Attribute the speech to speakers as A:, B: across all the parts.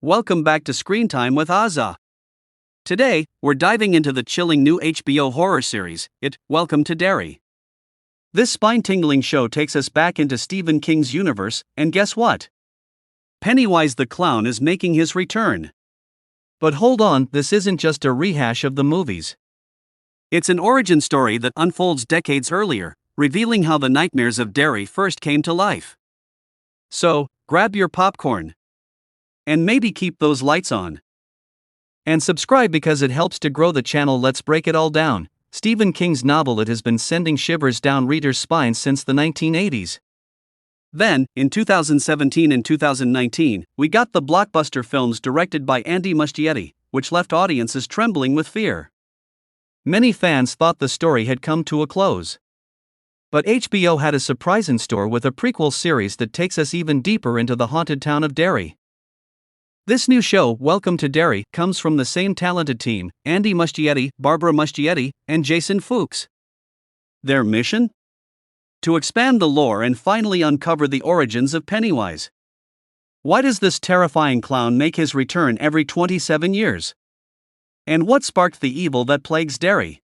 A: Welcome back to Screen Time with Azza. Today, we're diving into the chilling new HBO horror series, Welcome to Derry. This spine-tingling show takes us back into Stephen King's universe, and guess what? Pennywise the Clown is making his return.
B: But hold on, this isn't just a rehash of the movies.
A: It's an origin story that unfolds decades earlier, revealing how the nightmares of Derry first came to life. So, grab your popcorn. And maybe keep those lights on.
B: And subscribe because it helps to grow the channel. Let's break it all down. Stephen King's novel It has been sending shivers down readers' spines since the 1980s.
A: Then, in 2017 and 2019, we got the blockbuster films directed by Andy Muschietti, which left audiences trembling with fear.
B: Many fans thought the story had come to a close. But HBO had a surprise in store with a prequel series that takes us even deeper into the haunted town of Derry. This new show, Welcome to Derry, comes from the same talented team, Andy Muschietti, Barbara Muschietti, and Jason Fuchs.
A: Their mission? To expand the lore and finally uncover the origins of Pennywise. Why does this terrifying clown make his return every 27 years? And what sparked the evil that plagues Derry?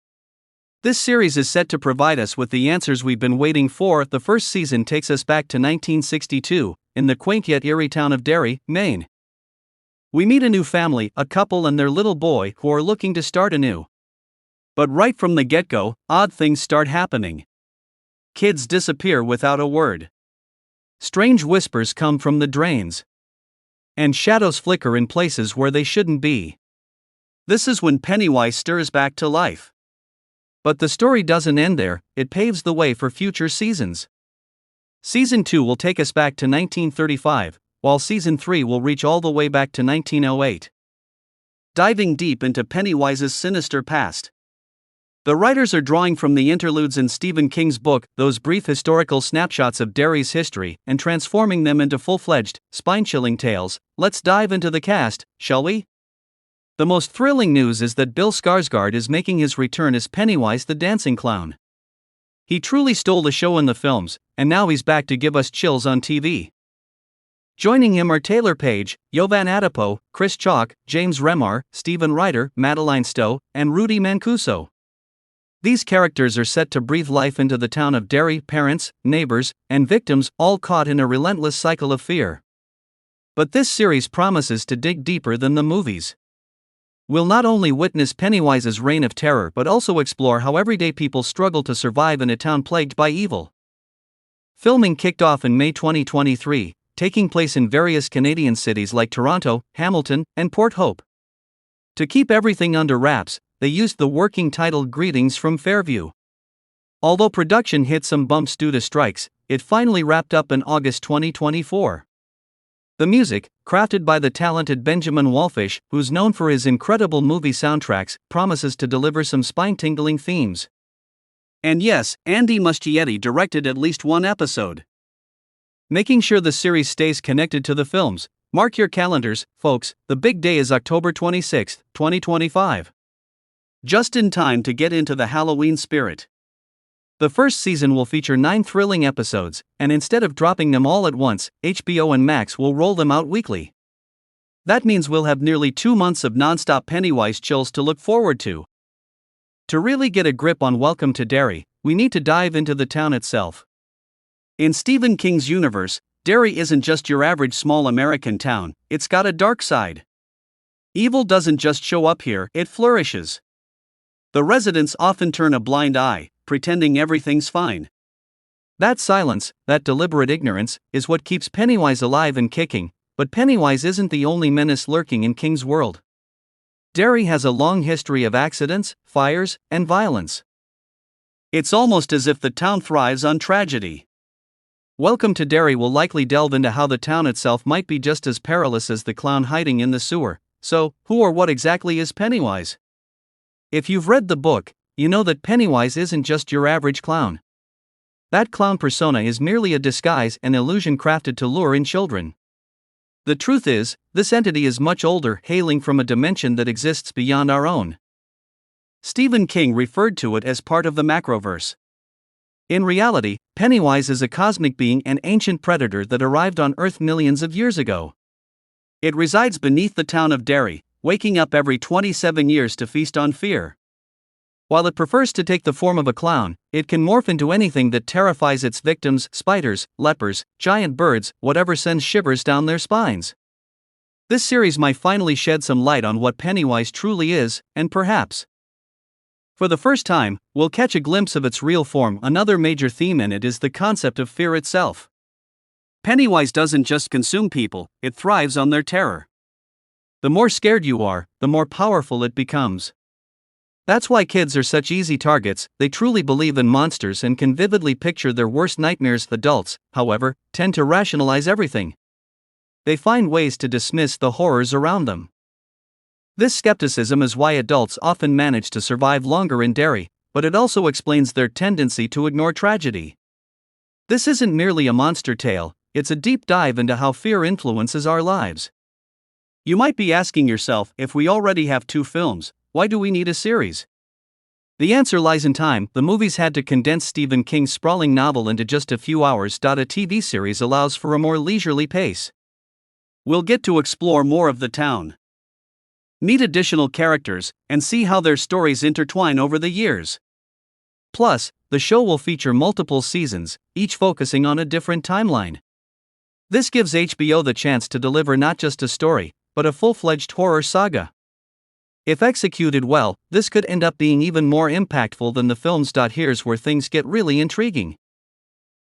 A: This series is set to provide us with the answers we've been waiting for. The first season takes us back to 1962, in the quaint yet eerie town of Derry, Maine. We meet a new family, a couple and their little boy, who are looking to start anew. But right from the get-go, odd things start happening. Kids disappear without a word. Strange whispers come from the drains. And shadows flicker in places where they shouldn't be. This is when Pennywise stirs back to life. But the story doesn't end there, it paves the way for future seasons. Season 2 will take us back to 1935. While Season 3 will reach all the way back to 1908. Diving deep into Pennywise's sinister past. The writers are drawing from the interludes in Stephen King's book, those brief historical snapshots of Derry's history, and transforming them into full-fledged, spine-chilling tales. Let's dive into the cast, shall we? The most thrilling news is that Bill Skarsgård is making his return as Pennywise the Dancing Clown. He truly stole the show in the films, and now he's back to give us chills on TV. Joining him are Taylor Page, Jovan Adipo, Chris Chalk, James Remar, Stephen Ryder, Madeline Stowe, and Rudy Mancuso. These characters are set to breathe life into the town of Derry, parents, neighbors, and victims, all caught in a relentless cycle of fear. But this series promises to dig deeper than the movies. We'll not only witness Pennywise's reign of terror but also explore how everyday people struggle to survive in a town plagued by evil. Filming kicked off in May 2023. Taking place in various Canadian cities like Toronto, Hamilton, and Port Hope. To keep everything under wraps, they used the working title Greetings from Fairview. Although production hit some bumps due to strikes, it finally wrapped up in August 2024. The music, crafted by the talented Benjamin Wallfish, who's known for his incredible movie soundtracks, promises to deliver some spine-tingling themes. And yes, Andy Muschietti directed at least one episode.
B: Making sure the series stays connected to the films. Mark your calendars, folks, the big day is October 26, 2025.
A: Just in time to get into the Halloween spirit.
B: The first season will feature 9 thrilling episodes, and instead of dropping them all at once, HBO and Max will roll them out weekly. That means we'll have nearly 2 months of non-stop Pennywise chills to look forward to. To really get a grip on Welcome to Derry, we need to dive into the town itself. In Stephen King's universe, Derry isn't just your average small American town, it's got a dark side. Evil doesn't just show up here, it flourishes. The residents often turn a blind eye, pretending everything's fine. That silence, that deliberate ignorance, is what keeps Pennywise alive and kicking, but Pennywise isn't the only menace lurking in King's world. Derry has a long history of accidents, fires, and violence.
A: It's almost as if the town thrives on tragedy.
B: Welcome to Derry will likely delve into how the town itself might be just as perilous as the clown hiding in the sewer. So, who or what exactly is Pennywise? If you've read the book, you know that Pennywise isn't just your average clown. That clown persona is merely a disguise, an illusion crafted to lure in children. The truth is, this entity is much older, hailing from a dimension that exists beyond our own.
A: Stephen King referred to it as part of the macroverse.
B: In reality, Pennywise is a cosmic being, an ancient predator that arrived on Earth millions of years ago.
A: It resides beneath the town of Derry, waking up every 27 years to feast on fear. While it prefers to take the form of a clown, it can morph into anything that terrifies its victims: spiders, lepers, giant birds, whatever sends shivers down their spines. This series might finally shed some light on what Pennywise truly is, and perhaps, for the first time, we'll catch a glimpse of its real form. Another major theme in it is the concept of fear itself. Pennywise doesn't just consume people, it thrives on their terror. The more scared you are, the more powerful it becomes. That's why kids are such easy targets. They truly believe in monsters and can vividly picture their worst nightmares. Adults, however, tend to rationalize everything. They find ways to dismiss the horrors around them. This skepticism is why adults often manage to survive longer in Derry, but it also explains their tendency to ignore tragedy. This isn't merely a monster tale, it's a deep dive into how fear influences our lives. You might be asking yourself, if we already have 2 films, why do we need a series? The answer lies in time. The movies had to condense Stephen King's sprawling novel into just a few hours. A TV series allows for a more leisurely pace. We'll get to explore more of the town, meet additional characters, and see how their stories intertwine over the years. Plus, the show will feature multiple seasons, each focusing on a different timeline. This gives HBO the chance to deliver not just a story, but a full-fledged horror saga. If executed well, this could end up being even more impactful than the films. Here's where things get really intriguing.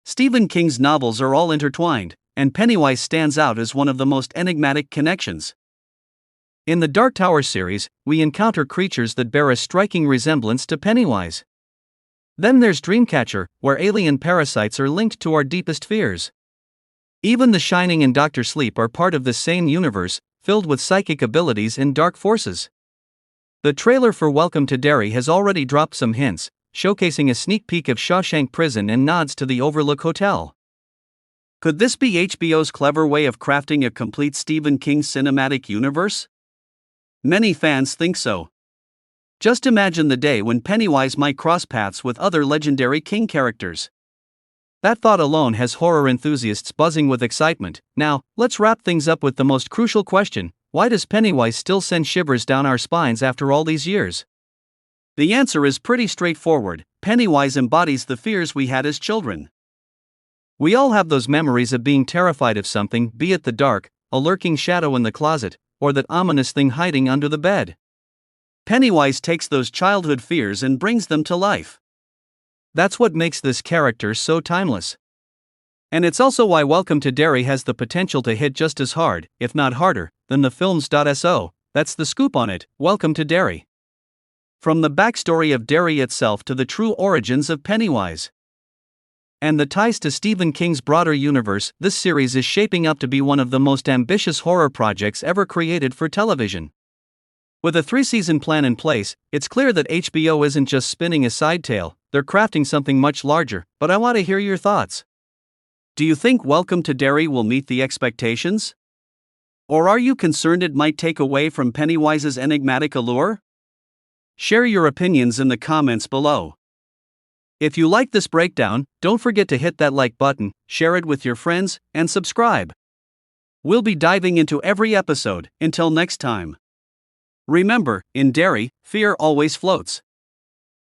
A: Stephen King's novels are all intertwined, and Pennywise stands out as one of the most enigmatic connections. In the Dark Tower series, we encounter creatures that bear a striking resemblance to Pennywise. Then there's Dreamcatcher, where alien parasites are linked to our deepest fears. Even The Shining and Dr. Sleep are part of the same universe, filled with psychic abilities and dark forces. The trailer for Welcome to Derry has already dropped some hints, showcasing a sneak peek of Shawshank Prison and nods to the Overlook Hotel. Could this be HBO's clever way of crafting a complete Stephen King cinematic universe? Many fans think so. Just imagine the day when Pennywise might cross paths with other legendary King characters. That thought alone has horror enthusiasts buzzing with excitement. Now, let's wrap things up with the most crucial question: why does Pennywise still send shivers down our spines after all these years? The answer is pretty straightforward. Pennywise embodies the fears we had as children. We all have those memories of being terrified of something, be it the dark, a lurking shadow in the closet, or that ominous thing hiding under the bed. Pennywise takes those childhood fears and brings them to life. That's what makes this character so timeless. And it's also why Welcome to Derry has the potential to hit just as hard, if not harder, than the films. So, that's the scoop on it. Welcome to Derry. From the backstory of Derry itself to the true origins of Pennywise, and the ties to Stephen King's broader universe, this series is shaping up to be one of the most ambitious horror projects ever created for television. With a 3-season plan in place, it's clear that HBO isn't just spinning a side tale, they're crafting something much larger. But I want to hear your thoughts. Do you think Welcome to Derry will meet the expectations? Or are you concerned it might take away from Pennywise's enigmatic allure? Share your opinions in the comments below. If you like this breakdown, don't forget to hit that like button, share it with your friends, and subscribe. We'll be diving into every episode. Until next time. Remember, in Derry, fear always floats.